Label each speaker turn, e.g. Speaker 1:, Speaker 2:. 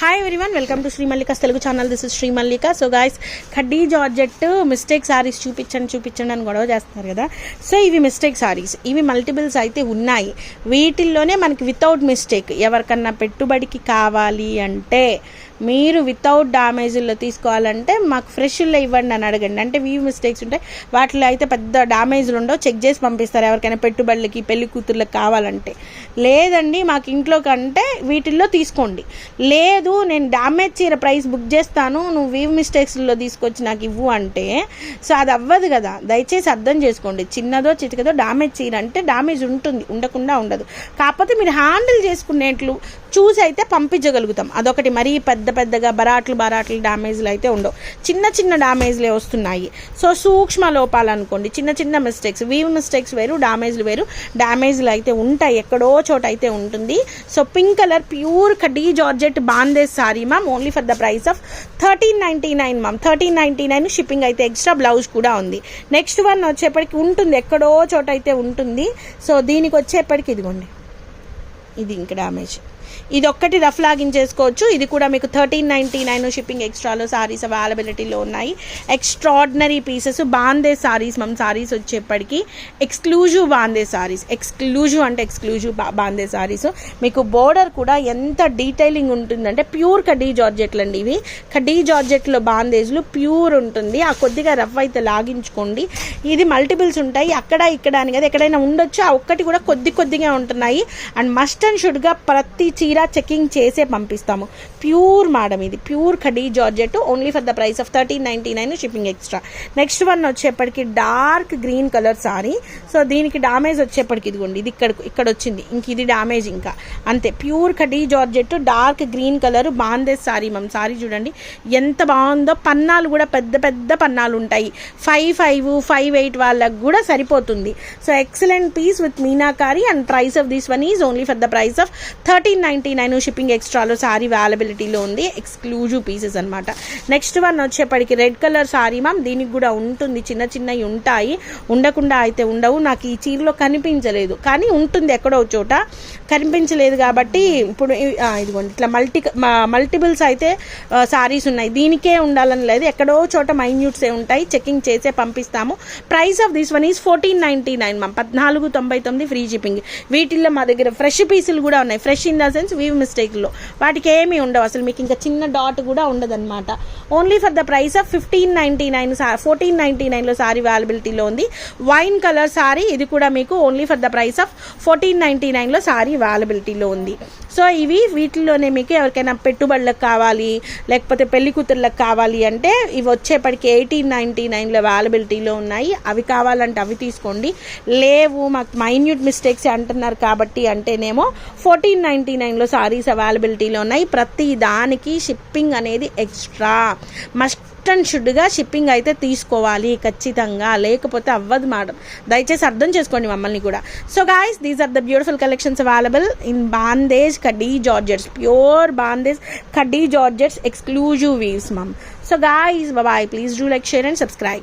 Speaker 1: Hi everyone, welcome to Shri Mallika's Telugu channel. This is Shri Mallika. So guys, khaddi georgette mistake saris చూపించండి అని గొడవ చేస్తున్నారు కదా. సో ఇవి మిస్టేక్ సారీస్, ఇవి మల్టిపుల్స్ అయితే ఉన్నాయి. వీటిల్లోనే మనకి వితౌట్ మిస్టేక్ ఎవరికన్నా పెట్టుబడికి కావాలి అంటే మీరు వితౌట్ డ్యామేజ్లో తీసుకోవాలంటే మాకు ఫ్రెష్లో ఇవ్వండి అని అడగండి. అంటే వీ మిస్టేక్స్ ఉంటాయి, వాటిలో అయితే పెద్ద డ్యామేజ్లు ఉండవు, చెక్ చేసి పంపిస్తారు ఎవరికైనా పెట్టుబడులకి పెళ్లి కూతుర్లకు కావాలంటే. లేదండి మాకు ఇంట్లో కంటే వీటిల్లో తీసుకోండి. లేదు నేను డ్యామేజ్ చీర ప్రైస్ బుక్ చేస్తాను, నువ్వు వీవ్ మిస్టేక్స్లో తీసుకొచ్చి నాకు ఇవ్వు అంటే సో అది అవ్వదు కదా. దయచేసి అర్థం చేసుకోండి. చిన్నదో చిటికదో డ్యామేజ్ చీర అంటే డ్యామేజ్ ఉంటుంది, ఉండకుండా ఉండదు. కాకపోతే మీరు హ్యాండిల్ చేసుకునేట్లు చూసి అయితే పంపించగలుగుతాం. అదొకటి. మరీ పెద్దగా బరాట్లు డ్యామేజ్లు అయితే ఉండవు, చిన్న డ్యామేజ్లే వస్తున్నాయి. సో సూక్ష్మ లోపాలు అనుకోండి, చిన్న మిస్టేక్స్. వీవ్ మిస్టేక్స్ వేరు, డ్యామేజ్లు వేరు. డ్యామేజ్లు అయితే ఉంటాయి, ఎక్కడో చోట అయితే ఉంటుంది. So pink colour pure khadi georgette bandhej sorry ma'am, only for the price of 1399 ma'am. 1399 shipping అయితే ఎక్స్ట్రా, బ్లౌజ్ కూడా ఉంది. నెక్స్ట్ వన్ వచ్చేప్పటికి ఉంటుంది, ఎక్కడో చోట అయితే ఉంటుంది. సో దీనికి వచ్చేప్పటికి ఇదిగోండి, ఇది ఇంకా డ్యామేజ్. ఇది ఒక్కటి రఫ్ లాగిన్ చేసుకోవచ్చు. ఇది కూడా మీకు 1399 షిప్పింగ్ ఎక్స్ట్రాలో సారీస్ అవైలబిలిటీలో ఉన్నాయి. Extraordinary pieces bandhej saris ma'am. Saris వచ్చేప్పటికి ఎక్స్క్లూజివ్ బాందేజ్ సారీస్, ఎక్స్క్లూజివ్ అంటే ఎక్స్క్లూజివ్ బాందేజ్ సారీస్. మీకు బోర్డర్ కూడా ఎంత డీటెయిలింగ్ ఉంటుందంటే ప్యూర్ ఖడ్డీ జార్జెట్లు అండి ఇవి. ఖడ్డీ జార్జెట్లో బాందేజ్లు ప్యూర్ ఉంటుంది. ఆ కొద్దిగా రఫ్ అయితే లాగించుకోండి. ఇది మల్టిపుల్స్ ఉంటాయి, అక్కడ ఇక్కడ అని కదా, ఎక్కడైనా ఉండొచ్చు. ఆ ఒక్కటి కూడా కొద్దిగా ఉంటున్నాయి. అండ్ మస్ట్ అండ్ షుడ్గా ప్రతి చీర చెకింగ్ చేసే పంపిస్తాము. ప్యూర్ మేడం, ఇది pure khadi georgette, only for the price of 1399 shipping extra. Next one వచ్చేప్పటికి dark green colour sari. So దీనికి డామేజ్ వచ్చేప్పటికి ఇదిగోండి, ఇది ఇక్కడ వచ్చింది, ఇంక ఇది డామేజ్ ఇంకా అంతే. Pure khadi georgette dark green colour bandhej sorry ma'am. Sorry చూడండి ఎంత బాగుందో. పన్నాలు కూడా పెద్ద పన్నాలు ఉంటాయి. 5'5", 5'8" కూడా సరిపోతుంది. So excellent piece with meenakari. And price of this one is only for the price of 1399 shipping ఎక్స్ట్రాలో సారీ అవైలబిలిటీలో ఉంది. ఎక్స్క్లూజివ్ పీసెస్ అనమాట. నెక్స్ట్ వన్ వచ్చేప్పటికి రెడ్ కలర్ సారీ మ్యామ్. దీనికి కూడా ఉంటుంది, చిన్నవి ఉంటాయి, ఉండకుండా అయితే ఉండవు. నాకు ఈ చీరలో కనిపించలేదు, కానీ ఉంటుంది ఎక్కడో చోట. కనిపించలేదు కాబట్టి ఇప్పుడు ఇదిగోండి ఇట్లా మల్టిపుల్స్ అయితే సారీస్ ఉన్నాయి. దీనికే ఉండాలని లేదు, ఎక్కడో చోట మైన్యూట్సే ఉంటాయి, చెకింగ్ చేసే పంపిస్తాము. Price of this one is 1499 ma'am. 1499 free shipping. వీటిల్లో మా దగ్గర ఫ్రెష్ పీసులు కూడా ఉన్నాయి. Fresh in the sense weave మిస్టేక్లో వాటికి ఏమీ ఉండవు అసలు. మీకు ఇంకా చిన్న డాట్ కూడా ఉండదు అనమాట. Only for the price of 1599 1499లో సారీ అవైలబిలిటీలో ఉంది. వైన్ కలర్ సారీ, ఇది కూడా మీకు only for the price of 1499లో సారీ అవైలబిలిటీలో ఉంది. సో ఇవి వీటిల్లోనే మీకు ఎవరికైనా పెట్టుబడులకు కావాలి, లేకపోతే పెళ్లి కూతుర్లకు కావాలి అంటే ఇవి వచ్చేప్పటికి 1899లో అవైలబిలిటీలో ఉన్నాయి. అవి కావాలంటే అవి తీసుకోండి. లేవు మాకు మైన్యూట్ మిస్టేక్స్ అంటున్నారు కాబట్టి అంటేనేమో 1499లో సారీస్ అవైలబిలిటీలో ఉన్నాయి. ప్రతి దానికి షిప్పింగ్ అనేది ఎక్స్ట్రా. మస్ట్ అండ్ షుడ్గా షిప్పింగ్ అయితే తీసుకోవాలి ఖచ్చితంగా, లేకపోతే అవ్వదు మేడం. దయచేసి అర్థం చేసుకోండి మమ్మల్ని కూడా. So guys, these are the beautiful collections available in bandhej khaddi georgettes, pure bandhej khaddi georgettes exclusive weaves ma'am. So guys, bye. Please do like, share and subscribe.